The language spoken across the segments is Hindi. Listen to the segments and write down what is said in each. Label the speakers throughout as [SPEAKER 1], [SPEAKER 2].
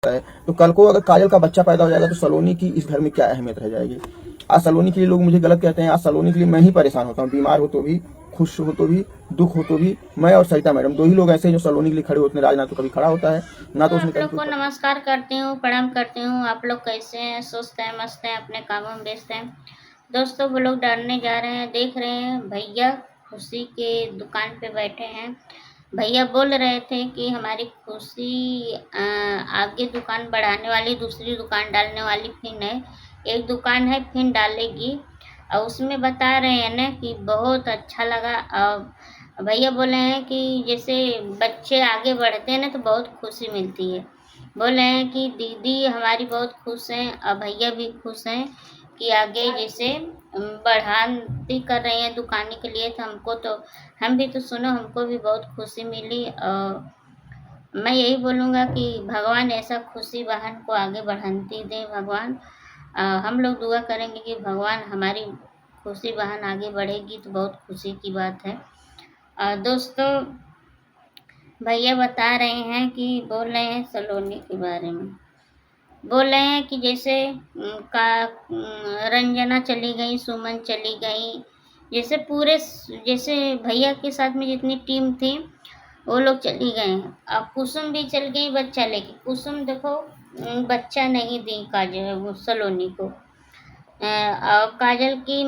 [SPEAKER 1] है। तो कल को अगर काजल का बच्चा पैदा हो जाएगा तो सलोनी की इस घर में क्या अहमियत रह जाएगी। आज सलोनी के लिए लोग मुझे गलत कहते हैं, आज सलोनी के लिए मैं ही परेशान होता हूँ। बीमार हो तो भी, खुश हो तो भी, दुख हो तो भी, मैं और सरिता मैडम 2 ही लोग ऐसे हैं जो सलोनी के लिए खड़े होते हैं। राज ना तो कभी खड़ा होता है, ना तो उसने
[SPEAKER 2] आप लोग को नमस्कार करती हूँ, प्रणाम करती हूँ। आप लोग कैसे हैं? स्वस्थ हैं, मस्त हैं, अपने कामों में व्यस्त हैं। दोस्तों, वो लोग डालने जा रहे हैं, देख रहे हैं भैया खुशी के दुकान पे बैठे हैं। भैया बोल रहे थे कि हमारी खुशी आगे दुकान बढ़ाने वाली, दूसरी दुकान डालने वाली, फिर है एक दुकान है फिर डालेगी। और उसमें बता रहे हैं ना कि बहुत अच्छा लगा। भैया बोले हैं कि जैसे बच्चे आगे बढ़ते हैं ना तो बहुत खुशी मिलती है। बोले हैं कि दीदी हमारी बहुत खुश हैं और भैया भी खुश हैं कि आगे जैसे बढ़ाती कर रही हैं दुकान के लिए। तो हमको तो, हम भी तो सुनो, हमको भी बहुत खुशी मिली। और मैं यही बोलूँगा कि भगवान ऐसा खुशी बहन को आगे बढ़ाती दे भगवान। हम लोग दुआ करेंगे कि भगवान हमारी खुशी बहन आगे बढ़ेगी तो बहुत खुशी की बात है। दोस्तों, भैया बता रहे हैं कि बोल रहे हैं सलोनी के बारे में। बोल रहे हैं कि जैसे रंजना चली गई, सुमन चली गई, जैसे पूरे, जैसे भैया के साथ में जितनी टीम थी वो लोग चली गए हैं। अब कुसुम भी चल गई बच्चा लेके। कुसुम देखो बच्चा नहीं दी काजल वो सलोनी को। और काजल की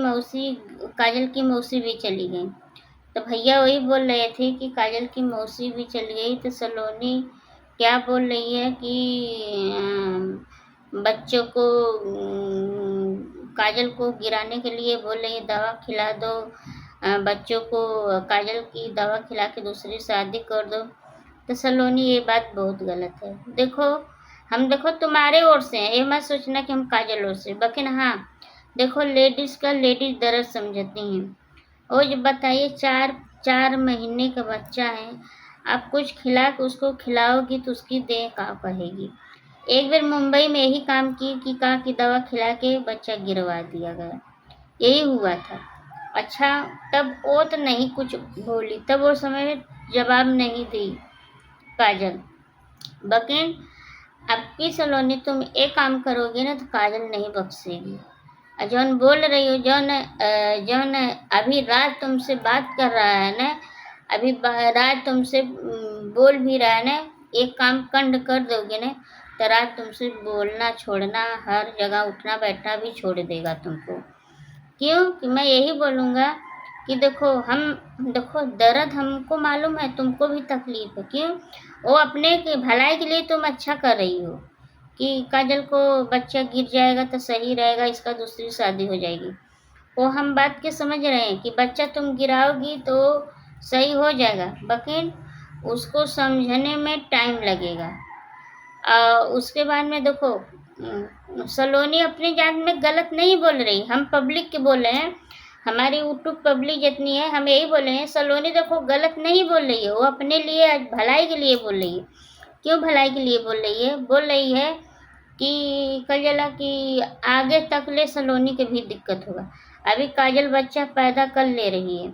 [SPEAKER 2] मौसी भी चली गई। तो भैया वही बोल रहे थे कि काजल की मौसी भी चल गई तो सलोनी क्या बोल रही है कि बच्चों को काजल को गिराने के लिए बोल रही है दवा खिला दो, बच्चों को काजल की दवा खिला के दूसरी शादी कर दो। तो सलोनी ये बात बहुत गलत है। देखो, हम देखो तुम्हारे ओर से हैं, ये मत सोचना कि हम काजल ओर से। लेकिन हाँ देखो, लेडीज का लेडीज दर्द समझती हैं। और जब बताइए 4 महीने का बच्चा है, आप कुछ खिला के उसको खिलाओगी तो उसकी देह का कहेगी। एक बार मुंबई में यही काम की कि कहा कि दवा खिला के बच्चा गिरवा दिया गया, यही हुआ था। अच्छा, तब वो तो नहीं कुछ बोली, तब वो समय में जवाब नहीं दी काजल। लेकिन अब की सलोनी तुम एक काम करोगे ना तो काजल नहीं बख्शेगी। जौन बोल रही हो, जौन अभी राज तुमसे बात कर रहा है ना, अभी राज तुमसे बोल भी रहा है ना, एक काम कंड कर दोगे ना तो राज तुमसे बोलना छोड़ना, हर जगह उठना बैठना भी छोड़ देगा तुमको। क्यों कि मैं यही बोलूँगा कि देखो दर्द हमको मालूम है, तुमको भी तकलीफ है। क्यों? वो अपने के भलाई के लिए तुम अच्छा कर रही हो कि काजल को बच्चा गिर जाएगा तो सही रहेगा, इसका दूसरी शादी हो जाएगी। वो हम बात के समझ रहे हैं कि बच्चा तुम गिराओगी तो सही हो जाएगा, लेकिन उसको समझने में टाइम लगेगा। उसके बाद में देखो, सलोनी अपनी जान में गलत नहीं बोल रही, हम पब्लिक के बोल रहे हैं। हमारी यूट्यूब पब्लिक जितनी है हम यही बोले हैं, सलोनी देखो गलत नहीं बोल रही है, वो अपने लिए भलाई के लिए बोल रही है। क्यों भलाई के लिए बोल रही है? बोल रही है कि कजला कि आगे तक ले सलोनी के भी दिक्कत होगा। अभी काजल बच्चा पैदा कर ले रही है,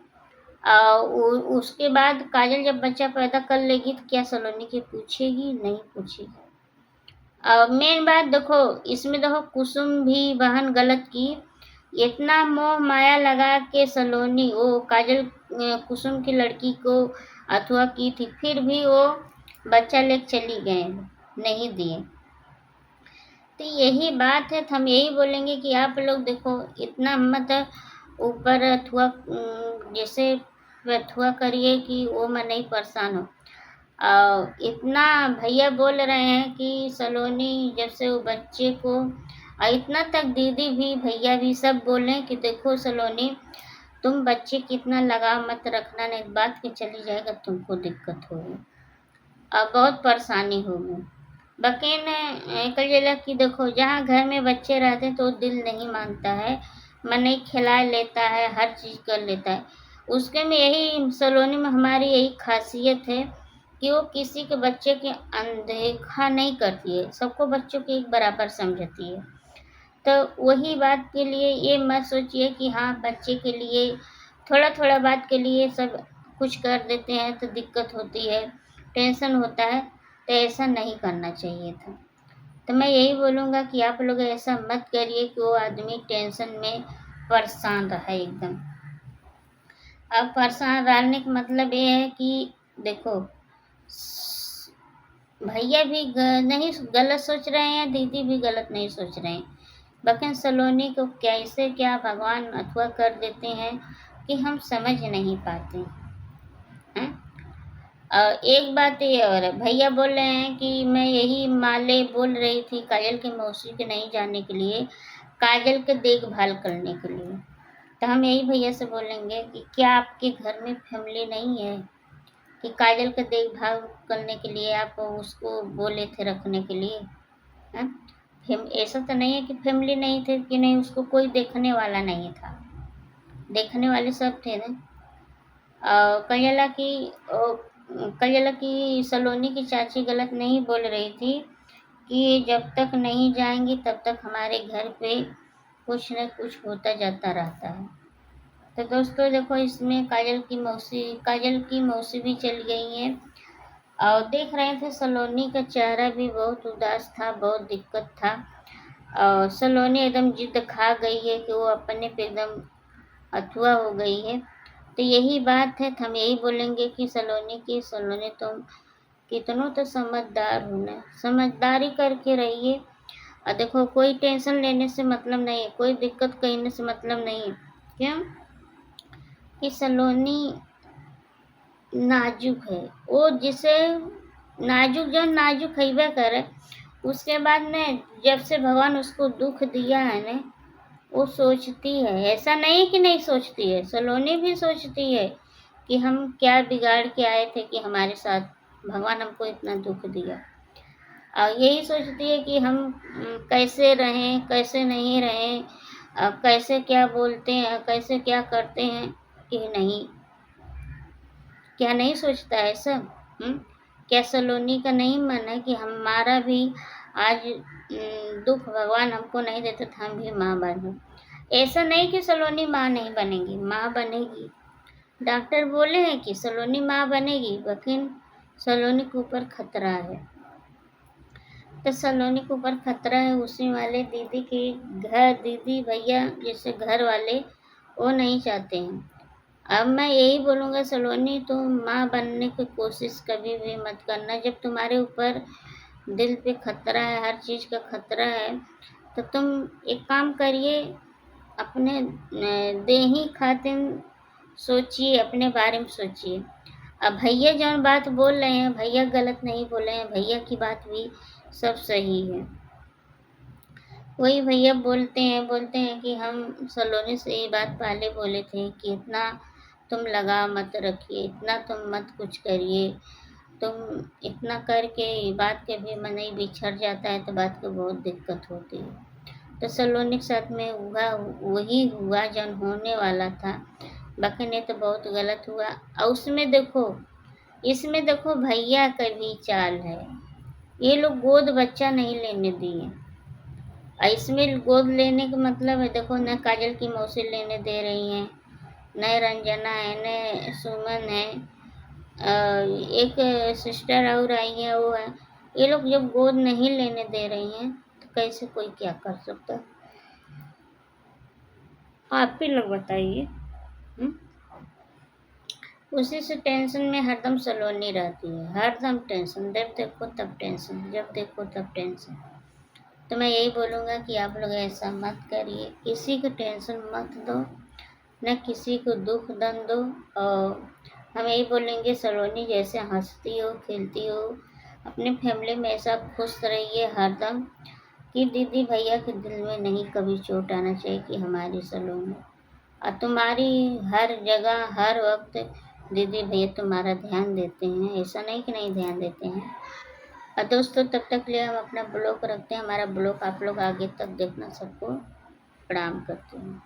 [SPEAKER 2] उसके बाद काजल जब बच्चा पैदा कर लेगी तो क्या सलोनी के पूछेगी? नहीं पूछेगी। मेन बात देखो, इसमें देखो कुसुम भी बहन गलत की। इतना मोह माया लगा के सलोनी वो काजल कुसुम की लड़की को अथवा की थी, फिर भी वो बच्चा लेके चली गए, नहीं दिए। तो यही बात है, तो हम यही बोलेंगे कि आप लोग देखो इतना मत ऊपर अथवा जैसे अथवा करिए कि वो मैं नहीं परेशान हो। इतना भैया बोल रहे हैं कि सलोनी जब से वो बच्चे को, इतना तक दीदी भी भैया भी सब बोल रहे हैं कि देखो सलोनी, तुम बच्चे की इतना लगाव मत रखना, नहीं बात के चली जाएगा तुमको दिक्कत होगी और बहुत परेशानी होगी। लेकिन कल कि देखो, जहाँ घर में बच्चे रहते हैं तो दिल नहीं मानता है, मन नहीं खिला लेता है, हर चीज़ कर लेता है। उसके में यही सलोनी में हमारी यही खासियत है कि वो किसी के बच्चे के अनदेखा नहीं करती है, सबको बच्चों के एक बराबर समझती है। तो वही बात के लिए ये मत सोचिए कि हाँ बच्चे के लिए थोड़ा थोड़ा बात के लिए सब कुछ कर देते हैं तो दिक्कत होती है, टेंशन होता है, तो ऐसा नहीं करना चाहिए था। तो मैं यही बोलूँगा कि आप लोग ऐसा मत करिए कि वो आदमी टेंशन में परेशान रहे एकदम। अब परेशान रहने का मतलब ये है कि देखो, भैया भी नहीं गलत सोच रहे हैं, दीदी भी गलत नहीं सोच रहे हैं। लेकिन सलोनी को कैसे क्या भगवान अथवा कर देते हैं कि हम समझ नहीं पाते हैं। और एक बात ये और है, भैया बोल रहे हैं कि मैं यही माले बोल रही थी काजल की मौसी के नहीं जाने के लिए, काजल के देखभाल करने के लिए। तो हम यही भैया से बोलेंगे कि क्या आपके घर में फैमिली नहीं है कि काजल का देखभाल करने के लिए आप उसको बोले थे रखने के लिए, हैं? ऐसा तो नहीं है कि फैमिली नहीं थे, कि नहीं उसको कोई देखने वाला नहीं था, देखने वाले सब थे ना। कजला की सलोनी की चाची गलत नहीं बोल रही थी कि जब तक नहीं जाएंगी तब तक हमारे घर पे कुछ न कुछ होता जाता रहता है। तो दोस्तों देखो, इसमें काजल की मौसी भी चली गई हैं। और देख रहे थे सलोनी का चेहरा भी बहुत उदास था, बहुत दिक्कत था। और सलोनी एकदम जिद खा गई है कि वो अपने पे एकदम अथुआ हो गई है। तो यही बात है, तो हम यही बोलेंगे कि सलोनी तुम कितनों तो समझदार हो ना, समझदारी करके रहिए। और देखो, कोई टेंशन लेने से मतलब नहीं है, कोई दिक्कत कहने से मतलब नहीं है। क्यों कि सलोनी नाजुक है, वो जिसे नाजुक जो नाजुक हैबे करे। उसके बाद में जब से भगवान उसको दुख दिया है ना, वो सोचती है, ऐसा नहीं कि नहीं सोचती है, सलोनी भी सोचती है कि हम क्या बिगाड़ के आए थे कि हमारे साथ भगवान हमको इतना दुख दिया। और यही सोचती है कि हम कैसे रहें, कैसे नहीं रहें, कैसे क्या बोलते हैं, कैसे क्या करते हैं कि नहीं। क्या नहीं सोचता है सब? क्या सलोनी का नहीं मन है कि हमारा भी आज दुख भगवान हमको नहीं देते तो हम भी माँ बने? ऐसा नहीं कि सलोनी माँ नहीं बनेगी, माँ बनेगी। डॉक्टर बोले हैं कि सलोनी माँ बनेगी, लेकिन सलोनी के ऊपर खतरा है। तो सलोनी के ऊपर खतरा है, उसी वाले दीदी के घर, दीदी भैया जैसे घर वाले वो नहीं चाहते हैं। अब मैं यही बोलूँगा, सलोनी तुम माँ बनने की कोशिश कभी भी मत करना। जब तुम्हारे ऊपर दिल पे खतरा है, हर चीज़ का खतरा है, तो तुम एक काम करिए, अपने देही खातिन सोचिए, अपने बारे में सोचिए। अब भैया जौन बात बोल रहे हैं, भैया गलत नहीं बोले हैं, भैया की बात भी सब सही है। वही भैया बोलते हैं कि हम सलोनी से ये बात पहले बोले थे कि इतना तुम लगा मत रखिए, इतना तुम मत कुछ करिए। तुम इतना करके बात के भी मन ही बिछड़ जाता है तो बात को बहुत दिक्कत होती है। तो सलोनी के साथ में वही हुआ जौन होने वाला था, बाकी नहीं तो बहुत गलत हुआ। और इसमें देखो भैया का भी चाल है, ये लोग गोद बच्चा नहीं लेने दिए। इसमें गोद लेने का मतलब है, देखो न काजल की मौसी लेने दे रही हैं, न रंजना है, न सुमन है, एक सिस्टर और आई है वो है। ये लोग जब गोद नहीं लेने दे रही हैं तो कैसे कोई क्या कर सकता है? आप ही लोग बताइए। उसी से टेंशन में हरदम सलोनी रहती है, हरदम टेंशन, जब देखो तब टेंशन, जब देखो तब टेंशन। तो मैं यही बोलूँगा कि आप लोग ऐसा मत करिए, किसी को टेंशन मत दो, न किसी को दुख दन दो। और हम यही बोलेंगे, सलोनी जैसे हंसती हो, खेलती हो, अपने फैमिली में ऐसा खुश रहिए हरदम कि दीदी भैया के दिल में नहीं कभी चोट आना चाहिए कि हमारी सलोनी। और तुम्हारी हर जगह हर वक्त दीदी भैया तुम्हारा ध्यान देते हैं, ऐसा नहीं कि नहीं ध्यान देते हैं। और दोस्तों, तब तक के लिए हम अपना ब्लॉग रखते हैं, हमारा ब्लॉग आप लोग आगे तक देखना। सबको प्रणाम करती हूँ।